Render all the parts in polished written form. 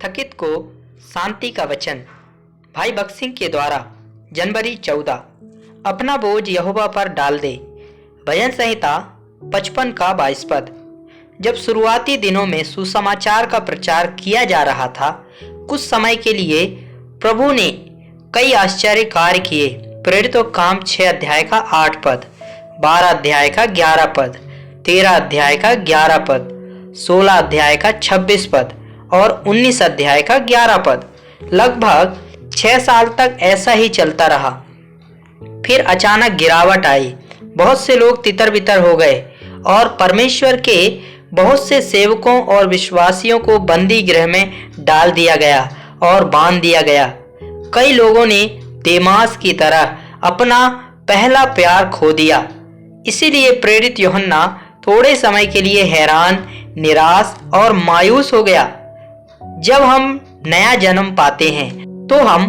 थकित को शांति का वचन। भाई भगत सिंह के द्वारा जनवरी 14। अपना बोझ यहोवा पर डाल दे। भजन संहिता 55 का 22 पद। जब शुरुआती दिनों में सुसमाचार का प्रचार किया जा रहा था, कुछ समय के लिए प्रभु ने कई आश्चर्य कार्य किए। प्रेरितों काम 6 अध्याय का 8 पद, 12 अध्याय का 11 पद, 13 अध्याय का 11 पद, 16 अध्याय का 26 पद और 19 अध्याय का 11 पद। लगभग 6 साल तक ऐसा ही चलता रहा। फिर अचानक गिरावट आई। बहुत से लोग तितर बितर हो गए और परमेश्वर के बहुत से सेवकों और विश्वासियों को बंदी गृह में डाल दिया गया और बांध दिया गया। कई लोगों ने देमास की तरह अपना पहला प्यार खो दिया। इसीलिए प्रेरित यूहन्ना थोड़े समय के लिए हैरान, निराश और मायूस हो गया। जब हम नया जन्म पाते हैं तो हम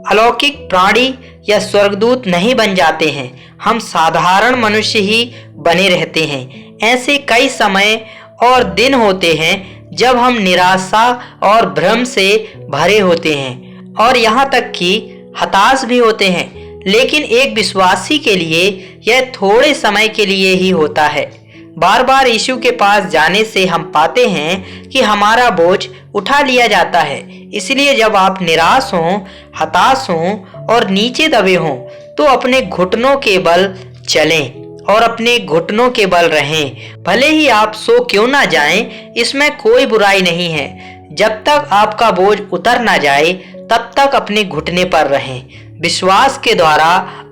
अलौकिक प्राणी या स्वर्गदूत नहीं बन जाते हैं, हम साधारण मनुष्य ही बने रहते हैं। ऐसे कई समय और दिन होते हैं जब हम निराशा और भ्रम से भरे होते हैं और यहाँ तक कि हताश भी होते हैं। लेकिन एक विश्वासी के लिए यह थोड़े समय के लिए ही होता है। बार बार यीशु के पास जाने से हम पाते हैं कि हमारा बोझ उठा लिया जाता है। इसलिए जब आप निराश हों, हताश हों और नीचे दबे हों तो अपने घुटनों के बल चलें और अपने घुटनों के बल रहें। भले ही आप सो क्यों ना जाएं, इसमें कोई बुराई नहीं है। जब तक आपका बोझ उतर ना जाए तब तक अपने घुटने पर रहें। विश्वास के द्वारा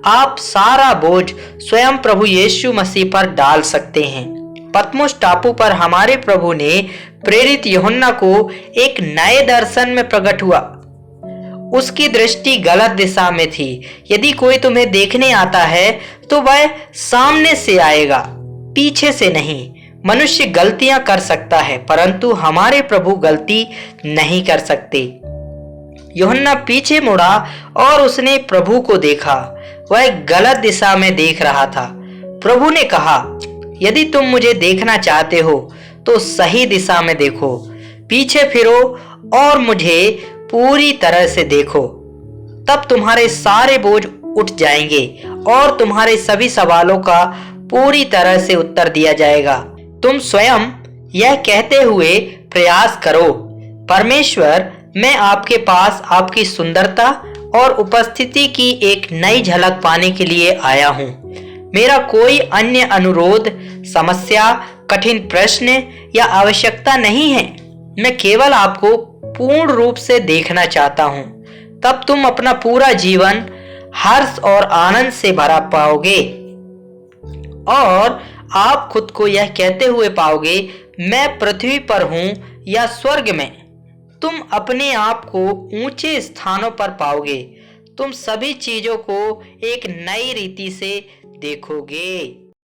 आप सारा बोझ स्वयं प्रभु यीशु मसीह पर डाल सकते हैं। पतमुस टापू पर हमारे प्रभु ने प्रेरित यूहन्ना को एक नए दर्शन में प्रकट हुआ। उसकी दृष्टि गलत दिशा में थी। यदि कोई तुम्हें देखने आता है तो वह सामने से आएगा, पीछे से नहीं। मनुष्य गलतियां कर सकता है परंतु हमारे प्रभु गलती नहीं कर सकते। यूहन्ना पीछे मुड़ा और उसने प्रभु को देखा। वह गलत दिशा में देख रहा था। प्रभु ने कहा, यदि तुम मुझे देखना चाहते हो तो सही दिशा में देखो, पीछे फिरो और मुझे पूरी तरह से देखो। तब तुम्हारे सारे बोझ उठ जाएंगे और तुम्हारे सभी सवालों का पूरी तरह से उत्तर दिया जाएगा। तुम स्वयं यह कहते हुए प्रयास करो, परमेश्वर, मैं आपके पास आपकी सुंदरता और उपस्थिति की एक नई झलक पाने के लिए आया हूँ। मेरा कोई अन्य अनुरोध, समस्या, कठिन प्रश्न या आवश्यकता नहीं है। मैं केवल आपको पूर्ण रूप से देखना चाहता हूँ। तब तुम अपना पूरा जीवन हर्ष और आनंद से भरा पाओगे और आप खुद को यह कहते हुए पाओगे, मैं पृथ्वी पर हूँ या स्वर्ग में। तुम अपने आप को ऊंचे स्थानों पर पाओगे। तुम सभी चीजों को एक नई रीति से देखोगे।